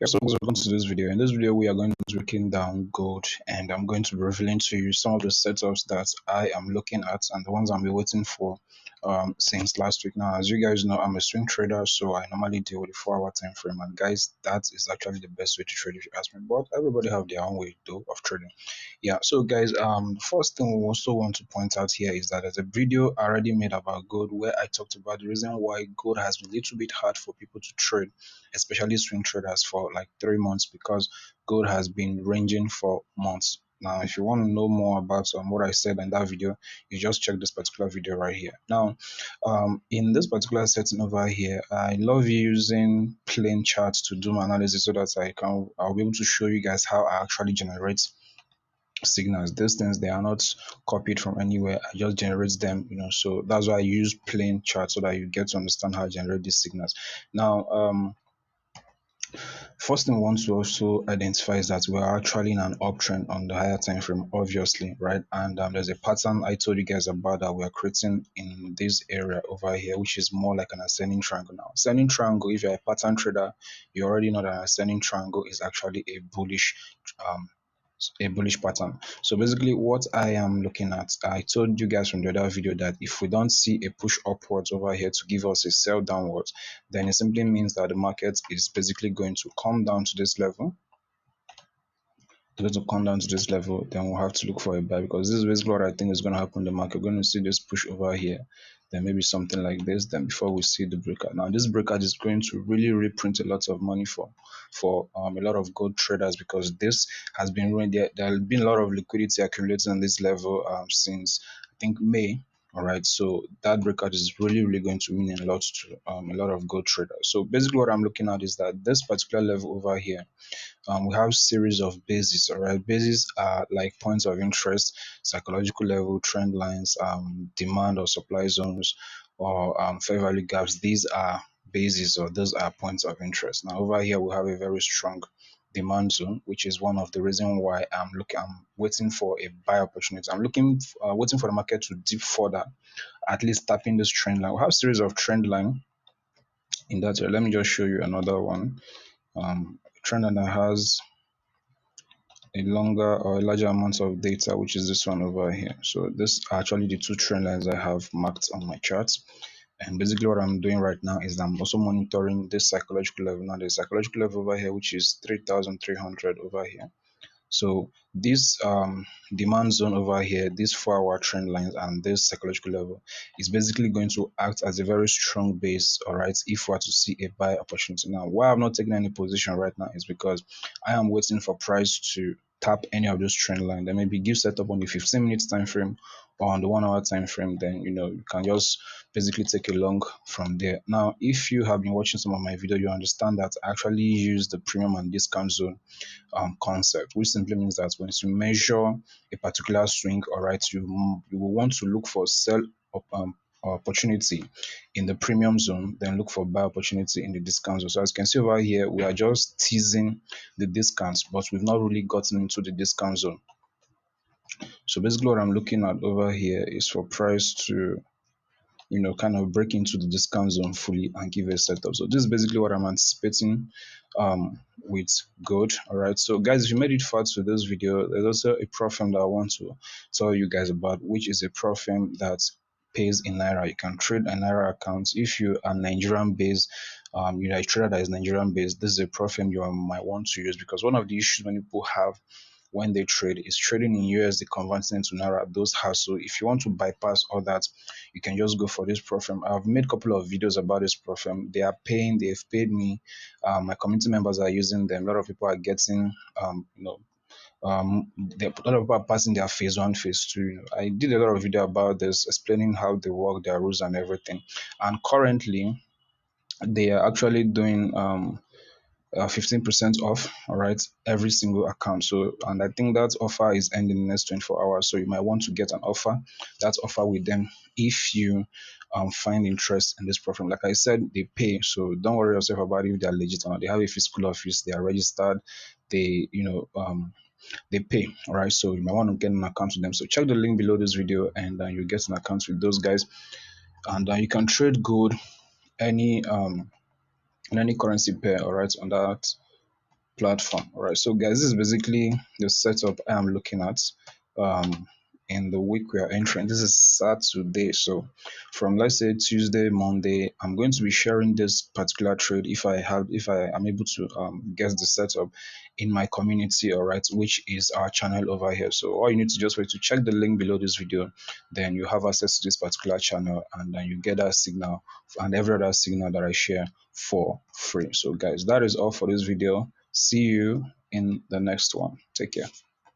Yes, so welcome to this video. In this video, we are going to be breaking down gold, and I'm going to be revealing to you some of the setups that I am looking at and the ones I'm waiting for since last week. Now, as you guys know, I'm a swing trader, so I normally deal with a 4-hour time frame. And guys, that is actually the best way to trade if you ask me. But everybody have their own way though of trading. Yeah, so guys, the first thing we also want to point out here is that there's a video I already made about gold where I talked about the reason why gold has been a little bit hard for people to trade, especially swing traders, for like 3 months, because gold has been ranging for months. Now, if you want to know more about what I said in that video, you just check this particular video right here. Now, in this particular setting over here, I love using plain charts to do my analysis so that I'll be able to show you guys how I actually generate signals. These things, they are not copied from anywhere. I just generate them, so that's why I use plain charts so that you get to understand how I generate these signals. Now, first thing we want to also identify is that we're actually in an uptrend on the higher time frame, obviously, right? And there's a pattern I told you guys about that we're creating in this area over here, which is more like an ascending triangle. Now, ascending triangle, if you're a pattern trader, you already know that an ascending triangle is actually um a bullish pattern. So basically what I am looking at, I told you guys from the other video that if we don't see a push upwards over here to give us a sell downwards, then it simply means that the market is basically going to come down to this level. Then we'll have to look for a buy, because this is basically what I think is going to happen in the market. We're going to see this push over here, then maybe something like this, then before we see the breakout. Now, this breakout is going to really reprint a lot of money for a lot of gold traders, because this has been running there has been a lot of liquidity accumulating on this level since I think May. All right, so that breakout is really going to mean a lot to a lot of gold traders. So basically what I'm looking at is that this particular level over here, we have series of bases. All right, bases are like points of interest, psychological level, trend lines, demand or supply zones, or fair value gaps. These are bases, or those are points of interest. Now over here we have a very strong demand zone, which is one of the reasons why I'm waiting for a buy opportunity. I'm waiting for the market to dip further, at least tapping this trend line. We have series of trend line in that area. Let me just show you another one. Trend line that has a longer or a larger amount of data, which is this one over here. So this are actually the two trend lines I have marked on my charts. And basically what I'm doing right now is I'm also monitoring this psychological level. Now the psychological level over here, which is 3,300 over here. So this demand zone over here, this 4-hour trend lines and this psychological level is basically going to act as a very strong base, all right, if we are to see a buy opportunity. Now, why I'm not taking any position right now is because I am waiting for price to tap any of those trend line. Then maybe give setup on the 15 minutes time frame or on the 1-hour time frame. Then you can just basically take a long from there. Now, if you have been watching some of my video, you understand that I actually use the premium and discount zone concept, which simply means that when you measure a particular swing, all right, you will want to look for sell opportunity in the premium zone, then look for buy opportunity in the discount zone. So as you can see over here, we are just teasing the discounts, but we've not really gotten into the discount zone. So basically what I'm looking at over here is for price to kind of break into the discount zone fully and give a setup. So this is basically what I'm anticipating with gold. All right, so guys, if you made it far to this video, there's also a prop firm that I want to tell you guys about, which is a prop firm that pays in Naira. You can trade a Naira account if you are Nigerian based. A trader that is Nigerian based. This is a prop firm you might want to use, because one of the issues many people have when they trade is trading in USD, converting into Naira. Those hassle. If you want to bypass all that, you can just go for this prop firm. I've made a couple of videos about this prop firm. They've paid me. My community members are using them. A lot of people are getting a lot of people are passing their phase 1, phase 2. I did a lot of video about this, explaining how they work, their rules and everything. And currently they are actually doing 15% off, all right, every single account. So, and I think that offer is ending in the next 24 hours. So you might want to get an offer, that offer with them, if you find interest in this program. Like I said, they pay, so don't worry yourself about if they are legit or not. They have a physical office, they are registered, they pay. All right, so you might want to get an account with them. So check the link below this video, and you get an account with those guys, and you can trade gold any in any currency pair, all right, on that platform. All right, so guys, this is basically the setup I am looking at um in the week we are entering. This is Saturday, so from, let's say, Tuesday, Monday, I'm going to be sharing this particular trade if I am able to get the setup in my community, all right, which is our channel over here. So all you need to just wait to check the link below this video, then you have access to this particular channel, and then you get that signal and every other signal that I share for free. So guys, that is all for this video. See you in the next one. Take care.